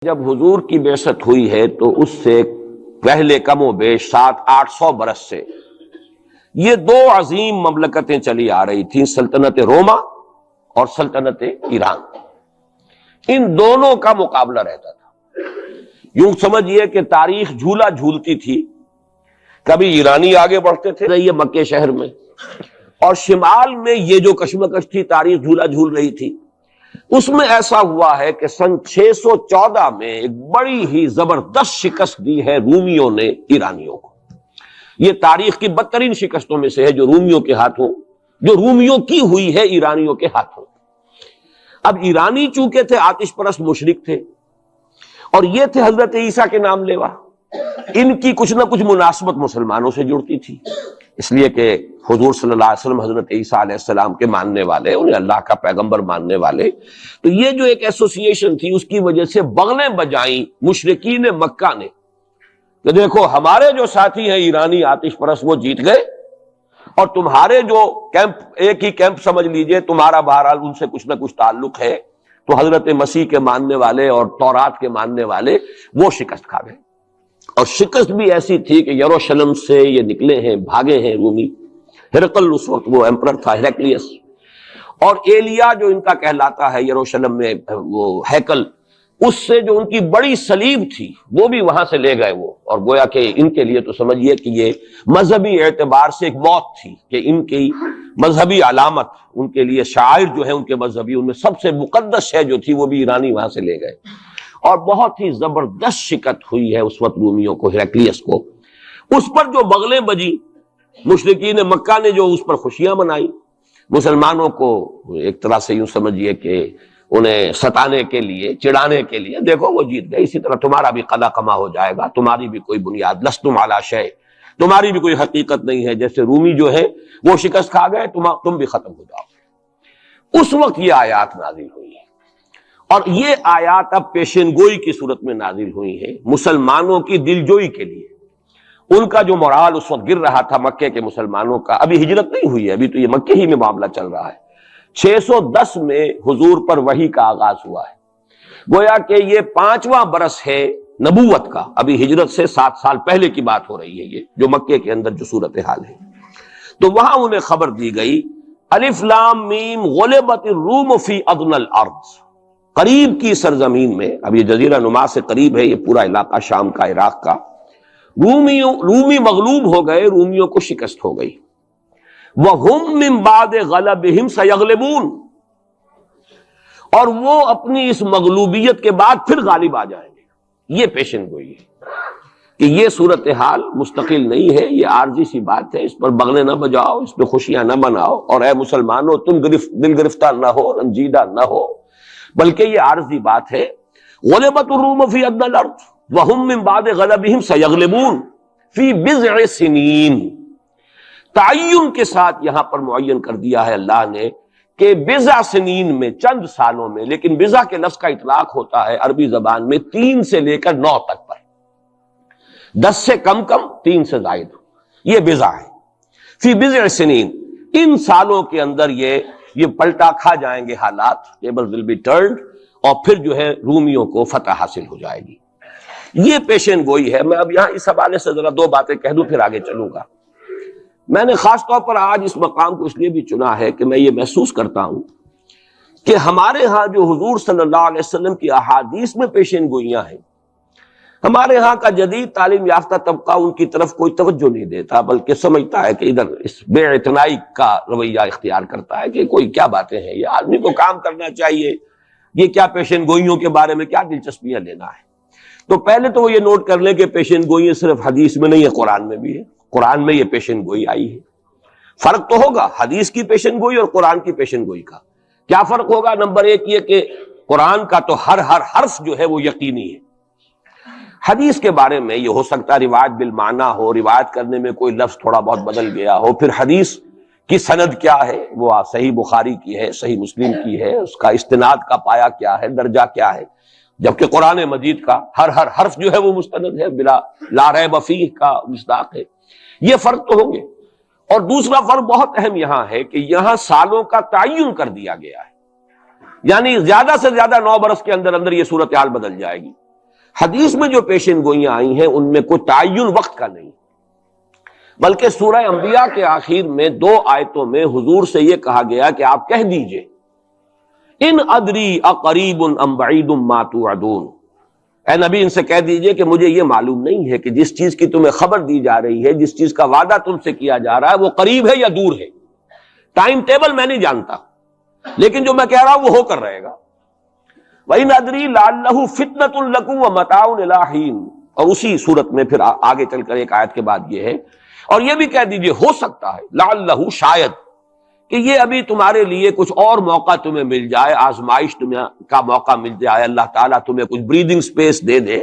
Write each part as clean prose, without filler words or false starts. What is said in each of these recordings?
جب حضور کی بعثت ہوئی ہے تو اس سے پہلے کم و بیش 700-800 برس سے یہ دو عظیم مملکتیں چلی آ رہی تھیں، سلطنت روما اور سلطنت ایران۔ ان دونوں کا مقابلہ رہتا تھا۔ یوں سمجھیے کہ تاریخ جھولا جھولتی تھی، کبھی ایرانی آگے بڑھتے تھے یہ مکے شہر میں، اور شمال میں یہ جو کشمکش تھی، تاریخ جھولا جھول رہی تھی۔ اس میں ایسا ہوا ہے کہ سن 614 میں ایک بڑی ہی زبردست شکست دی ہے رومیوں نے ایرانیوں کو۔ یہ تاریخ کی بدترین شکستوں میں سے ہے جو رومیوں کی ہوئی ہے ایرانیوں کے ہاتھوں۔ اب ایرانی چونکہ تھے آتش پرست مشرک تھے، اور یہ تھے حضرت عیسیٰ کے نام لیوا، ان کی کچھ نہ کچھ مناسبت مسلمانوں سے جڑتی تھی، اس لیے کہ حضور صلی اللہ علیہ وسلم حضرت عیسیٰ علیہ السلام کے ماننے والے، انہیں اللہ کا پیغمبر ماننے والے، تو یہ جو ایک ایسوسیشن تھی اس کی وجہ سے بغلیں بجائیں مشرکین مکہ نے کہ دیکھو ہمارے جو ساتھی ہیں ایرانی آتش پرست وہ جیت گئے، اور تمہارے جو کیمپ، ایک ہی کیمپ سمجھ لیجئے، تمہارا بہرحال ان سے کچھ نہ کچھ تعلق ہے، تو حضرت مسیح کے ماننے والے اور تورات کے ماننے والے وہ شکست کھا گئے۔ اور شکست بھی ایسی تھی کہ یروشلم سے یہ نکلے ہیں، بھاگے ہیں رومی۔ ہرقل اس وقت وہ ایمپرر تھا، ہیرکلیس، اور ایلیا جو ان کا کہلاتا ہے یروشلم میں وہ ہیکل، اس سے جو ان کی بڑی صلیب تھی وہ بھی وہاں سے لے گئے وہ، اور گویا کہ ان کے لیے تو سمجھیے کہ یہ مذہبی اعتبار سے ایک موت تھی کہ ان کی مذہبی علامت، ان کے لیے شاعر جو ہے ان کے مذہبی، ان میں سب سے مقدس شے جو تھی وہ بھی ایرانی وہاں سے لے گئے۔ اور بہت ہی زبردست شکست ہوئی ہے اس وقت رومیوں کو، ہیرکلیس کو۔ اس پر جو بغلیں بجی مشرکین مکہ نے جو اس پر خوشیاں منائی، مسلمانوں کو ایک طرح سے یوں سمجھیے کہ انہیں ستانے کے لیے، چڑھانے کے لیے، دیکھو وہ جیت گئے، اسی طرح تمہارا بھی قلع کما ہو جائے گا، تمہاری بھی کوئی بنیاد، لستم علی شیء، تمہاری بھی کوئی حقیقت نہیں ہے، جیسے رومی جو ہے وہ شکست کھا گئے، تم بھی ختم ہو جاؤ۔ اس وقت یہ آیات نازل ہوئی ہیں، اور یہ آیات اب پیشن گوئی کی صورت میں نازل ہوئی ہیں مسلمانوں کی دلجوئی کے لیے۔ ان کا جو مورال اس وقت گر رہا تھا مکے کے مسلمانوں کا، ابھی ہجرت نہیں ہوئی ہے، ابھی تو یہ مکے ہی میں معاملہ چل رہا ہے۔ 610 میں حضور پر وحی کا آغاز ہوا ہے، گویا کہ یہ 5واں برس ہے نبوت کا، ابھی ہجرت سے 7 سال پہلے کی بات ہو رہی ہے، یہ جو مکے کے اندر جو صورتحال ہے۔ تو وہاں انہیں خبر دی گئی، الف لام میم غلبت الروم فی ادنی الارض، قریب کی سرزمین میں، اب یہ جزیرہ نما سے قریب ہے یہ پورا علاقہ شام کا، عراق کا، رومی مغلوب ہو گئے، رومیوں کو شکست ہو گئی۔ وَهُمْ مِنْ بَعْدِ غَلَبِهِمْ سَيَغْلِبُونَ، اور وہ اپنی اس مغلوبیت کے بعد پھر غالب آ جائیں گے۔ یہ پیشن گوئی ہے کہ یہ صورتحال مستقل نہیں ہے، یہ عارضی سی بات ہے، اس پر بغلیں نہ بجاؤ، اس پہ خوشیاں نہ مناؤ، اور اے مسلمانوں تم دل گرفتار نہ ہو، رنجیدہ نہ ہو، بلکہ یہ عارضی بات ہے۔ غلبت الروم فی ادنی الارض وهم من بعد غلبهم سیغلبون فی بضع سنین، تعین کے ساتھ یہاں پر معین کر دیا ہے اللہ نے کہ بضع سنین میں، چند سالوں میں، لیکن بضع کے لفظ کا اطلاق ہوتا ہے عربی زبان میں 3 سے لے کر 9 تک پر، 10 سے کم 3 سے زائد، یہ بضع ہے۔ فی بضع سنین، ان سالوں کے اندر یہ پلٹا کھا جائیں گے حالات، ٹیبل ول بی ٹرنڈ، اور پھر جو ہے رومیوں کو فتح حاصل ہو جائے گی۔ یہ پیشن گوئی ہے۔ میں اب یہاں اس حوالے سے ذرا 2 باتیں کہہ دوں پھر آگے چلوں گا۔ میں نے خاص طور پر آج اس مقام کو اس لیے بھی چنا ہے کہ میں یہ محسوس کرتا ہوں کہ ہمارے ہاں جو حضور صلی اللہ علیہ وسلم کی احادیث میں پیشن گوئیاں ہیں، ہمارے ہاں کا جدید تعلیم یافتہ طبقہ ان کی طرف کوئی توجہ نہیں دیتا، بلکہ سمجھتا ہے کہ ادھر اس بے اعتنائی کا رویہ اختیار کرتا ہے کہ کوئی کیا باتیں ہیں، یہ آدمی کو کام کرنا چاہیے، یہ کیا پیشن گوئیوں کے بارے میں کیا دلچسپیاں لینا ہے۔ تو پہلے تو وہ یہ نوٹ کر لیں کہ پیشن گوئی صرف حدیث میں نہیں ہے، قرآن میں بھی ہے، قرآن میں یہ پیشن گوئی آئی ہے۔ فرق تو ہوگا حدیث کی پیشن گوئی اور قرآن کی پیشن گوئی کا۔ کیا فرق ہوگا؟ نمبر 1 یہ کہ قرآن کا تو ہر حرف جو ہے وہ یقینی ہے۔ حدیث کے بارے میں یہ ہو سکتا ہے روایت بالمعنی ہو، روایت کرنے میں کوئی لفظ تھوڑا بہت بدل گیا ہو، پھر حدیث کی سند کیا ہے، وہ صحیح بخاری کی ہے، صحیح مسلم کی ہے، اس کا استناد کا پایا کیا ہے، درجہ کیا ہے، جبکہ قرآن مجید کا ہر حرف جو ہے وہ مستند ہے، بلا لا ریب فیہ کا مصداق ہے۔ یہ فرق تو ہوں گے۔ اور دوسرا فرق بہت اہم یہاں ہے کہ یہاں سالوں کا تعین کر دیا گیا ہے، یعنی زیادہ سے زیادہ 9 برس کے اندر اندر یہ صورتحال بدل جائے گی۔ حدیث میں جو پیشن گوئیاں آئی ہیں ان میں کوئی تعین وقت کا نہیں، بلکہ سورہ انبیاء کے آخر میں 2 آیتوں میں حضور سے یہ کہا گیا کہ آپ کہہ دیجئے ان ادری اقریب ام بعید ما توعدون، اے نبی ان سے کہہ دیجئے کہ مجھے یہ معلوم نہیں ہے کہ جس چیز کی تمہیں خبر دی جا رہی ہے، جس چیز کا وعدہ تم سے کیا جا رہا ہے وہ قریب ہے یا دور ہے، ٹائم ٹیبل میں نہیں جانتا، لیکن جو میں کہہ رہا ہوں وہ ہو کر رہے گا۔ وَإِنْ أَدْرِي لَعَلَّهُ فِتْنَةٌ لَكُمْ وَمَتَاعٌ إِلَىٰ حِينٍ، اور اسی صورت میں پھر آگے چل کر ایک آیت کے بعد یہ ہے، اور یہ بھی کہہ دیجئے ہو سکتا ہے لعلہ شاید کہ یہ ابھی تمہارے لیے کچھ اور موقع تمہیں مل جائے، آزمائش تمہیں کا موقع مل جائے، اللہ تعالیٰ تمہیں کچھ بریدنگ سپیس دے دے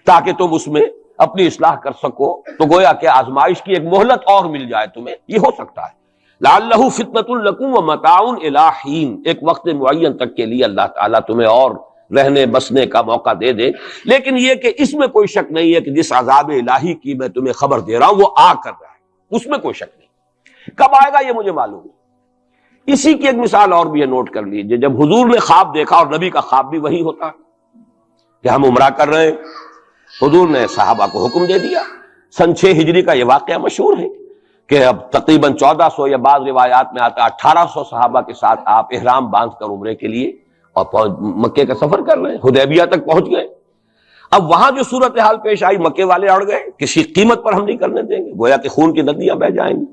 تاکہ تم اس میں اپنی اصلاح کر سکو، تو گویا کہ آزمائش کی ایک مہلت اور مل جائے تمہیں، یہ ہو سکتا ہے۔ لعلہ فتنۃ لکم ومتاع الی حین، ایک وقت معین تک کے لیے اللہ تعالیٰ تمہیں اور رہنے بسنے کا موقع دے دے، لیکن یہ کہ اس میں کوئی شک نہیں ہے کہ جس عذاب الہی کی میں تمہیں خبر دے رہا ہوں وہ آ کر رہا ہے، اس میں کوئی شک نہیں، کب آئے گا یہ مجھے معلوم ہے۔ اسی کی ایک مثال اور بھی ہے، نوٹ کر لیجئے، جب حضور نے خواب دیکھا، اور نبی کا خواب بھی وہی ہوتا ہے کہ ہم عمرہ کر رہے ہیں، حضور نے صحابہ کو حکم دے دیا۔ سن 6 ہجری کا یہ واقعہ مشہور ہے کہ اب تقریباً 1400 یا بعض روایات میں آتا 1800 صحابہ کے ساتھ آپ احرام باندھ کر عمرے کے لیے اور مکے کا سفر کر رہے ہیں، حدیبیہ تک پہنچ گئے۔ اب وہاں جو صورتحال پیش آئی، مکے والے اڑ گئے، کسی قیمت پر ہم نہیں کرنے دیں گے، گویا کہ خون کی ندیاں بہہ جائیں گی۔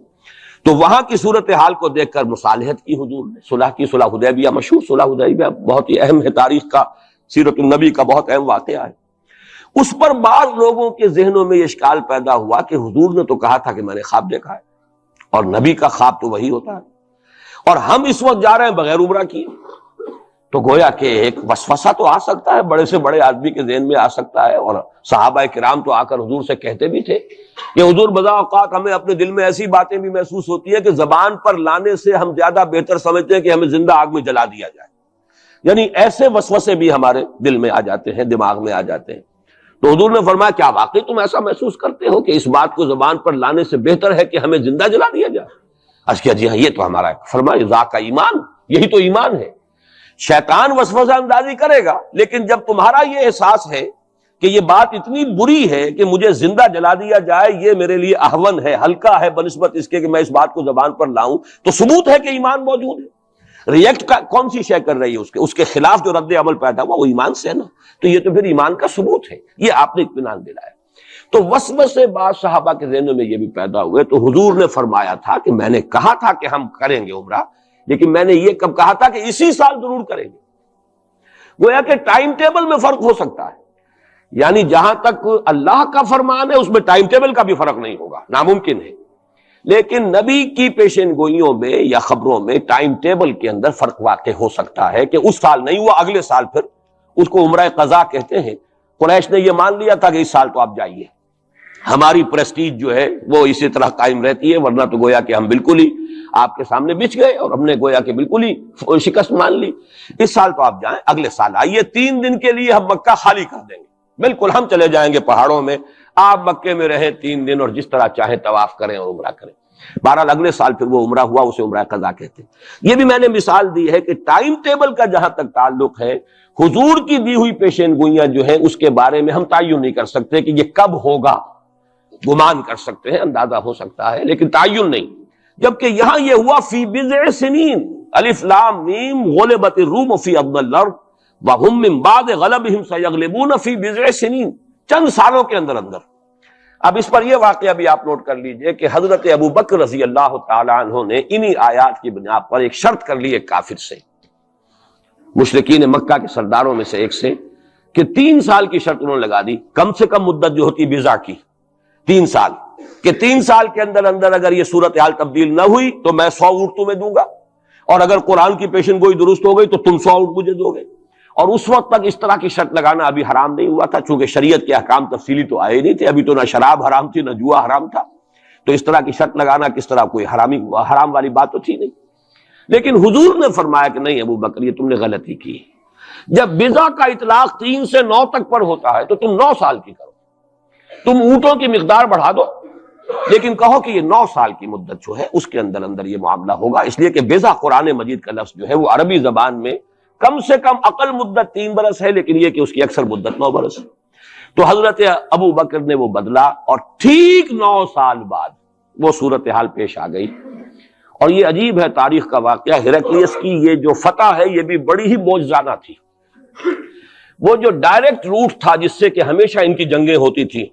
تو وہاں کی صورتحال کو دیکھ کر مصالحت کی حضور نے، صلح کی، صلح حدیبیہ مشہور، صلح حدیبیہ بہت ہی اہم ہے، تاریخ کا، سیرت النبی کا بہت اہم واقعہ ہے۔ اس پر بعض لوگوں کے ذہنوں میں یہ اشکال پیدا ہوا کہ حضور نے تو کہا تھا کہ میں نے خواب دیکھا ہے، اور نبی کا خواب تو وہی ہوتا ہے، اور ہم اس وقت جا رہے ہیں بغیر عمرہ کیے، تو گویا کہ ایک وسوسہ تو آ سکتا ہے، بڑے سے بڑے آدمی کے ذہن میں آ سکتا ہے، اور صحابہ کرام تو آ کر حضور سے کہتے بھی تھے کہ حضور بذا اوقات ہمیں اپنے دل میں ایسی باتیں بھی محسوس ہوتی ہے کہ زبان پر لانے سے ہم زیادہ بہتر سمجھتے ہیں کہ ہمیں زندہ آگ میں جلا دیا جائے، یعنی ایسے وسوسے بھی ہمارے دل میں آ جاتے ہیں، دماغ میں آ جاتے ہیں۔ تو حضور نے فرمایا کیا واقعی تم ایسا محسوس کرتے ہو کہ اس بات کو زبان پر لانے سے بہتر ہے کہ ہمیں زندہ جلا دیا جائے؟ عرض کیا جی ہاں، یہ تو ہمارا ہے۔ فرمایا ذاک ایمان، یہی تو ایمان ہے۔ شیطان وسوسہ اندازی کرے گا، لیکن جب تمہارا یہ احساس ہے کہ یہ بات اتنی بری ہے کہ مجھے زندہ جلا دیا جائے، یہ میرے لیے اہون ہے، ہلکا ہے بنسبت اس کے کہ میں اس بات کو زبان پر لاؤں، تو ثبوت ہے کہ ایمان موجود ہے۔ ریئیکٹ کا کون سی شے کر رہی ہے اس کے خلاف جو رد عمل پیدا ہوا وہ ایمان سے ہے نا، تو یہ تو پھر ایمان کا ثبوت ہے، یہ آپ نے اطمینان دلایا۔ تو وسوسے بعض صحابہ کے ذہنوں میں یہ بھی پیدا ہوئے، تو حضور نے فرمایا تھا کہ میں نے کہا تھا کہ ہم کریں گے عمرہ، لیکن میں نے یہ کب کہا تھا کہ اسی سال ضرور کریں گے۔ گویا کہ ٹائم ٹیبل میں فرق ہو سکتا ہے، یعنی جہاں تک اللہ کا فرمان ہے اس میں ٹائم ٹیبل کا بھی فرق نہیں ہوگا، ناممکن ہے، لیکن نبی کی پیشن گوئیوں میں یا خبروں میں ٹائم ٹیبل کے اندر فرق واقع ہو سکتا ہے کہ اس سال نہیں ہوا، اگلے سال پھر اس کو عمرہ قضا کہتے ہیں۔ قریش نے یہ مان لیا تھا کہ اس سال تو آپ جائیے، ہماری پریسٹیج جو ہے وہ اسی طرح قائم رہتی ہے، ورنہ تو گویا کہ ہم بالکل ہی آپ کے سامنے بچ گئے اور ہم نے گویا کہ بالکل ہی شکست مان لی۔ اس سال تو آپ جائیں، اگلے سال آئیے، 3 دن کے لیے ہم مکہ خالی کر دیں گے، بالکل ہم چلے جائیں گے پہاڑوں میں، آپ مکے میں رہیں 3 دن اور جس طرح چاہیں طواف کریں اور عمرہ کریں۔ بہرحال اگلے سال پھر وہ عمرہ ہوا، اسے عمرہ قضا کہتے ہیں۔ یہ بھی میں نے مثال دی ہے کہ ٹائم ٹیبل کا جہاں تک تعلق ہے، حضور کی دی ہوئی پیشین گوئیاں جو ہیں اس کے بارے میں ہم تعین نہیں کر سکتے کہ یہ کب ہوگا، گمان کر سکتے ہیں، اندازہ ہو سکتا ہے، لیکن تعین نہیں۔ جبکہ یہاں یہ ہوا فی بضع سنین، الف لام میم غلبت الروم فی ادنی الارض وهم من بعد غلبهم سیغلبون فی بضع سنین، چند سالوں کے اندر اندر۔ اب اس پر یہ واقعہ بھی آپ نوٹ کر لیجئے کہ حضرت ابو بکر رضی اللہ تعالی عنہ نے انہی آیات کی بنا پر ایک شرط کر لی ایک کافر سے، مشرکین مکہ کے سرداروں میں سے ایک سے، کہ 3 سال کی شرط انہوں نے لگا دی، کم سے کم مدت جو ہوتی بضع کی 3 سال، کہ 3 سال کے اندر اندر اگر یہ صورتحال تبدیل نہ ہوئی تو میں 100 اونٹ تمہیں دوں گا، اور اگر قرآن کی پیشن گوئی درست ہو گئی تو تم 100 اونٹ مجھے دو گے۔ اور اس وقت تک اس طرح کی شرط لگانا ابھی حرام نہیں ہوا تھا، چونکہ شریعت کے احکام تفصیلی تو آئے نہیں تھے، ابھی تو نہ شراب حرام تھی نہ جوا حرام تھا، تو اس طرح کی شرط لگانا کس طرح کوئی حرام والی بات تو تھی نہیں۔ لیکن حضور نے فرمایا کہ نہیں ابو بکر، یہ تم نے غلطی کی، جب بضع کا اطلاق 3 سے 9 تک پر ہوتا ہے تو تم 9 سال کی کرو، تم اونٹوں کی مقدار بڑھا دو، لیکن کہو کہ یہ 9 سال کی مدت جو ہے اس کے اندر اندر یہ معاملہ ہوگا، اس لیے کہ بضع قرآن مجید کا لفظ جو ہے وہ عربی زبان میں کم سے کم اقل مدت 3 برس ہے، لیکن یہ کہ اس کی اکثر مدت 9 برس ہے۔ تو حضرت ابو بکر نے وہ بدلا اور ٹھیک 9 سال بعد وہ صورتحال پیش آ گئی. اور یہ عجیب ہے تاریخ کا واقعہ، ہیراکلیس کی یہ جو فتح ہے یہ بھی بڑی ہی معجزانہ تھی. وہ جو ڈائریکٹ روٹ تھا جس سے کہ ہمیشہ ان کی جنگیں ہوتی تھی،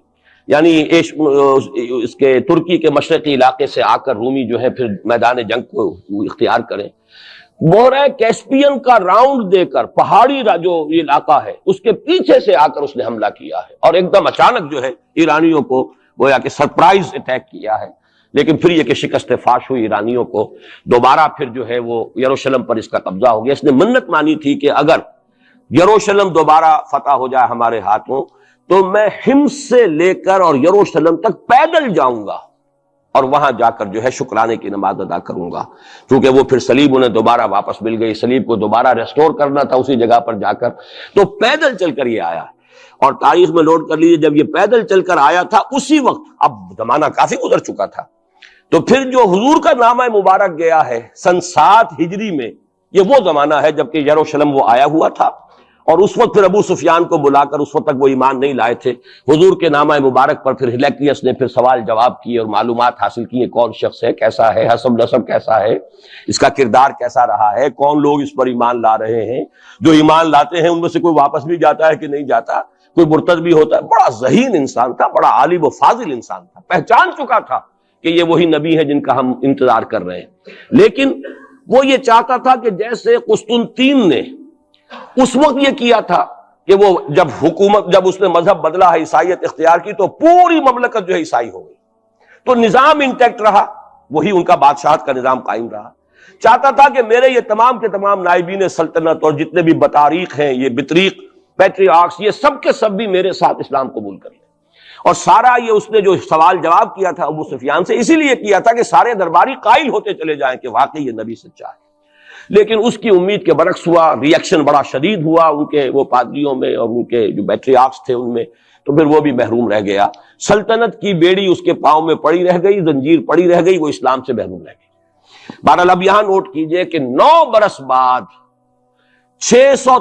یعنی اس کے ترکی کے مشرقی علاقے سے آ کر رومی جو ہے پھر میدان جنگ کو اختیار کریں، بحیرہ کیسپین کا راؤنڈ دے کر پہاڑی جو یہ علاقہ ہے اس کے پیچھے سے آ کر اس نے حملہ کیا ہے اور ایک دم اچانک جو ہے ایرانیوں کو گویا کہ سرپرائز اٹیک کیا ہے. لیکن پھر یہ کہ شکست فاش ہوئی ایرانیوں کو، دوبارہ پھر جو ہے وہ یروشلم پر اس کا قبضہ ہو گیا. اس نے منت مانی تھی کہ اگر یروشلم دوبارہ فتح ہو جائے ہمارے ہاتھوں تو میں حمص سے لے کر اور یروشلم تک پیدل جاؤں گا اور وہاں جا کر جو ہے شکرانے کی نماز ادا کروں گا. چونکہ وہ پھر صلیب انہیں دوبارہ واپس مل گئی، صلیب کو دوبارہ ریسٹور کرنا تھا اسی جگہ پر جا کر، تو پیدل چل کر یہ آیا. اور تاریخ میں نوٹ کر لیجیے جب یہ پیدل چل کر آیا تھا اسی وقت، اب زمانہ کافی گزر چکا تھا، تو پھر جو حضور کا نامہ مبارک گیا ہے سن 7 ہجری میں، یہ وہ زمانہ ہے جبکہ یروشلم وہ آیا ہوا تھا. اور اس وقت پھر ابو سفیان کو بلا کر، اس وقت تک وہ ایمان نہیں لائے تھے، حضور کے نامہ مبارک پر پھر ہیراکلیس نے پھر سوال جواب کیے اور معلومات حاصل کی، کون شخص ہے، کیسا ہے، حسب نسب کیسا ہے، اس کا کردار کیسا رہا ہے، کون لوگ اس پر ایمان لا رہے ہیں، جو ایمان لاتے ہیں ان میں سے کوئی واپس بھی جاتا ہے کہ نہیں جاتا، کوئی مرتد بھی ہوتا ہے. بڑا ذہین انسان تھا، بڑا عالم و فاضل انسان تھا، پہچان چکا تھا کہ یہ وہی نبی ہے جن کا ہم انتظار کر رہے ہیں. لیکن وہ یہ چاہتا تھا کہ جیسے قسطنطین نے اس وقت یہ کیا تھا کہ وہ جب اس نے مذہب بدلا ہے، عیسائیت اختیار کی، تو پوری مملکت جو ہے عیسائی ہو گئی، تو نظام انٹیکٹ رہا، وہی ان کا بادشاہت کا نظام قائم رہا. چاہتا تھا کہ میرے یہ تمام کے تمام نائبین سلطنت اور جتنے بھی بطاریق ہیں، یہ بطریق پیٹریارکس، یہ سب کے سب بھی میرے ساتھ اسلام قبول کر لیں. اور سارا یہ اس نے جو سوال جواب کیا تھا ابو سفیان سے، اسی لیے کیا تھا کہ سارے درباری قائل ہوتے چلے جائیں کہ واقعی یہ نبی سچا ہے. لیکن اس کی امید کے برعکس ہوا، ریئیکشن بڑا شدید ہوا ان کے وہ پادریوں میں اور ان کے جو پیٹریارکس تھے ان میں، تو پھر وہ بھی محروم رہ گیا. سلطنت کی بیڑی اس کے پاؤں میں پڑی رہ گئی، زنجیر پڑی رہ گئی، وہ اسلام سے محروم رہ گئی. بہرحال اب یہاں نوٹ کیجئے کہ 9 برس بعد 600